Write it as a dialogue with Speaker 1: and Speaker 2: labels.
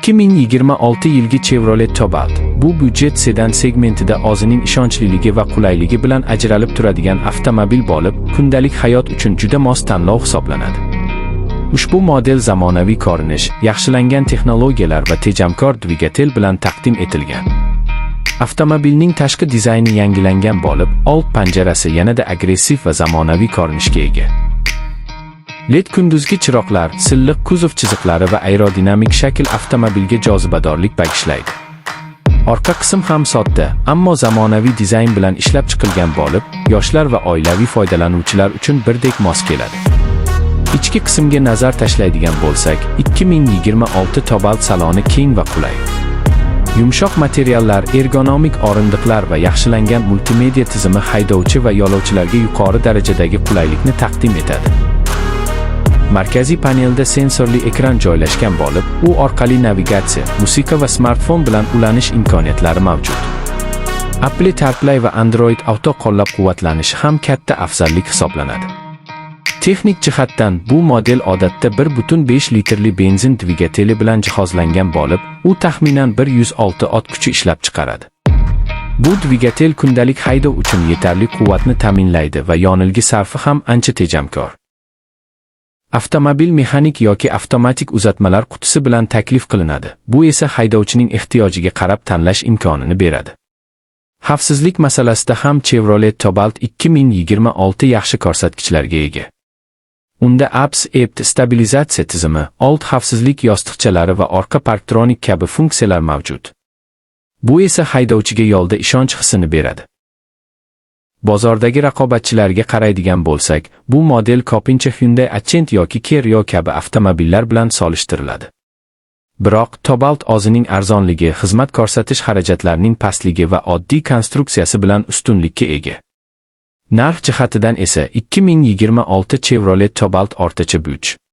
Speaker 1: 2026 yilgi Chevrolet Cobalt bu byudjet sedan segmentida o'zining ishonchliligi va qulayligi bilan ajralib turadigan avtomobil bo'lib, kundalik hayot uchun juda mos tanlov hisoblanadi. Ushbu model zamonaviy ko'rinish, yaxshilangan texnologiyalar va tejamkor dvigatel bilan taqdim etilgan. Avtomobilning tashqi dizayni yangilangan bo'lib, old panjarasi yanada agressiv va zamonaviy ko'rinishga ega. LED kunduzgi chiroqlar, silliq kuzov chiziqlari va aerodinamik shakl avtomobilga jozibadorlik bag'ishlaydi. Orqa qism ham sodda, ammo zamonaviy dizayn bilan ishlab chiqilgan bo'lib, yoshlar va oilaviy foydalanuvchilar uchun birdek mos keladi. Ichki qismga nazar tashlaydigan bo'lsak, 2026 Cobalt saloni keng va qulay. Yumshoq materiallar, ergonomik o'rindiqlar va yaxshilangan multimedia tizimi haydovchi va yo'lovchilarga yuqori darajadagi qulaylikni taqdim etadi. Markaziy panelda sensorli ekran joylashgan bo'lib, u orqali navigatsiya, musiqa va smartfon bilan ulanish imkoniyatlari mavjud. Apple CarPlay va Android Auto qo'llab-quvvatlanishi ham katta afzallik hisoblanadi. Texnik jihatdan bu model odatda 1.5 litrli benzin dvigateli bilan jihozlangan bo'lib, u taxminan 106 ot kuchi ishlab chiqaradi. Bu dvigatel kundalik haydov uchun yetarli quvvatni ta'minlaydi va yonilg'i sarfi ham ancha tejamkor. Avtomobil mexanik yoki avtomatik uzatmalar qutisi bilan taklif qilinadi. Bu esa haydovchining ehtiyojiga qarab tanlash imkonini beradi. Xavfsizlik masalasida ham Chevrolet Cobalt 2026 yaxshi ko'rsatkichlarga ega. Unda ABS stabilizatsiya tizimi, old xavfsizlik yostiqchalari va orqa parktronik kabi funksiyalar mavjud. Bu esa haydovchiga yo'lda ishonch hissini beradi. Bozordagi raqobatchilarga qaraydigan bo'lsak, bu model ko'pincha Hyundai Accent yoki Kia kabi avtomobillar bilan solishtiriladi. Biroq Cobalt o'zining arzonligi, xizmat ko'rsatish xarajatlarining pastligi va oddiy konstruksiyasi bilan ustunlikka ega. Narx jihatidan esa 2026 Chevrolet Cobalt o'rtacha byudjet